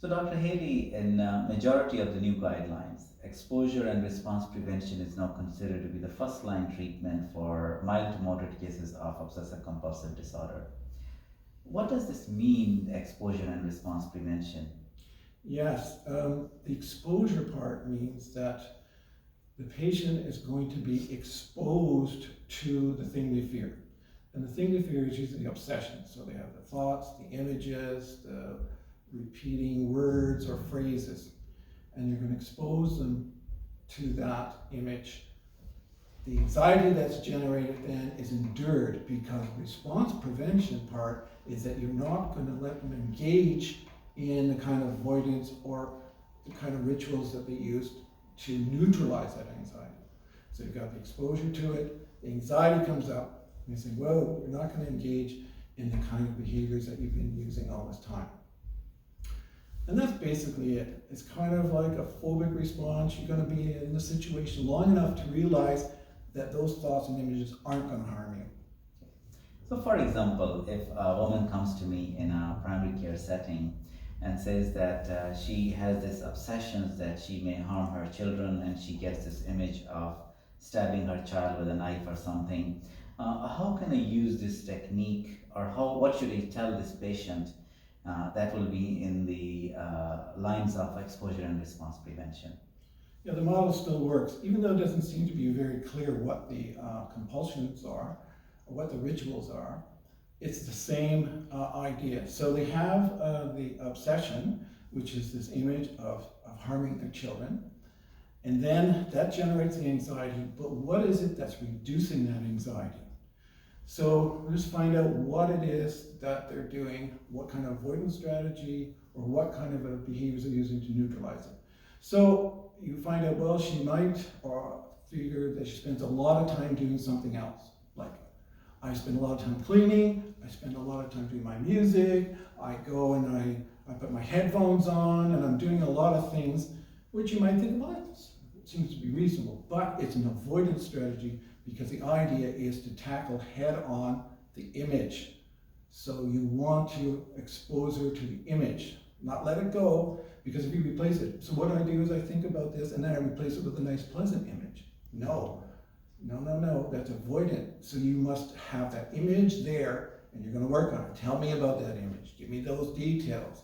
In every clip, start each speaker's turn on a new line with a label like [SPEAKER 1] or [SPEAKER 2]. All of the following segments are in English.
[SPEAKER 1] So, Dr. Haley, in majority of the new guidelines, exposure and response prevention is now considered to be the first line treatment for mild to moderate cases of obsessive compulsive disorder. What does this mean, exposure and response prevention?
[SPEAKER 2] Yes, the exposure part means that the patient is going to be exposed to the thing they fear. And the thing they fear is usually the obsession. So they have the thoughts, the images, the repeating words or phrases. And you're going to expose them to that image. The anxiety that's generated then is endured because response prevention part is that you're not going to let them engage in the kind of avoidance or the kind of rituals that they use to neutralize that anxiety. So you've got the exposure to it, the anxiety comes up, and you say, well, you're not going to engage in the kind of behaviors that you've been using all this time. And that's basically it. It's kind of like a phobic response. You're going to be in the situation long enough to realize that those thoughts and images aren't going to harm you.
[SPEAKER 1] So, for example, if a woman comes to me in a primary care setting and says that she has this obsessions that she may harm her children, and she gets this image of stabbing her child with a knife or something, how can I use this technique, or what should I tell this patient that will be in the lines of exposure and response prevention?
[SPEAKER 2] Yeah, the model still works, even though it doesn't seem to be very clear what the compulsions are or what the rituals are. It's the same idea. So they have the obsession, which is this image of harming their children, and then that generates the anxiety. But what is it that's reducing that anxiety? So we'll just find out what it is that they're doing, what kind of avoidance strategy, or what kind of behaviors they're using to neutralize it. So you find out, well, she might or figure that she spends a lot of time doing something else. Like, I spend a lot of time cleaning, I spend a lot of time doing my music, I go and I put my headphones on, and I'm doing a lot of things, which you might think, well, that seems to be reasonable. But it's an avoidance strategy because the idea is to tackle head on the image. So you want to expose her to the image, not let it go, because if you replace it, so what I do is I think about this and then I replace it with a nice pleasant image. No, that's avoidant. So you must have that image there and you're going to work on it. Tell me about that image, give me those details,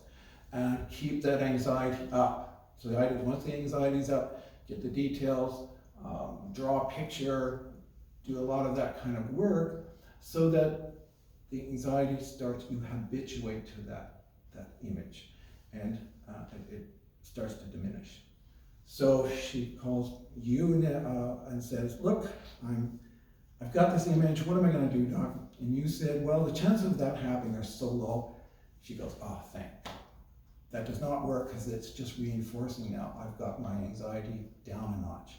[SPEAKER 2] and keep that anxiety up. So the idea is once the anxiety's up, get the details, draw a picture, do a lot of that kind of work so that the anxiety starts, you habituate to that image, and it starts to diminish. So she calls you and says, look, I've got this image, what am I going to do, doc? And you said, well, the chances of that happening are so low. She goes, oh, thank God. That does not work because it's just reinforcing now. I've got my anxiety down a notch.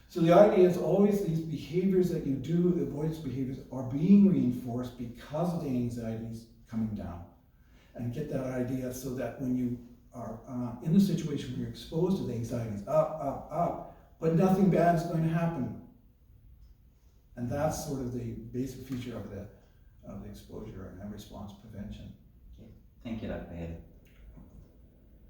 [SPEAKER 2] So the idea is always these behaviors that you do, avoidance behaviors, are being reinforced because of the anxieties coming down. And get that idea so that when you are in the situation where you're exposed to the anxieties, up, but nothing bad is going to happen. And that's sort of the basic feature of the exposure and response prevention.
[SPEAKER 1] Okay. Thank you, Dr. Haley.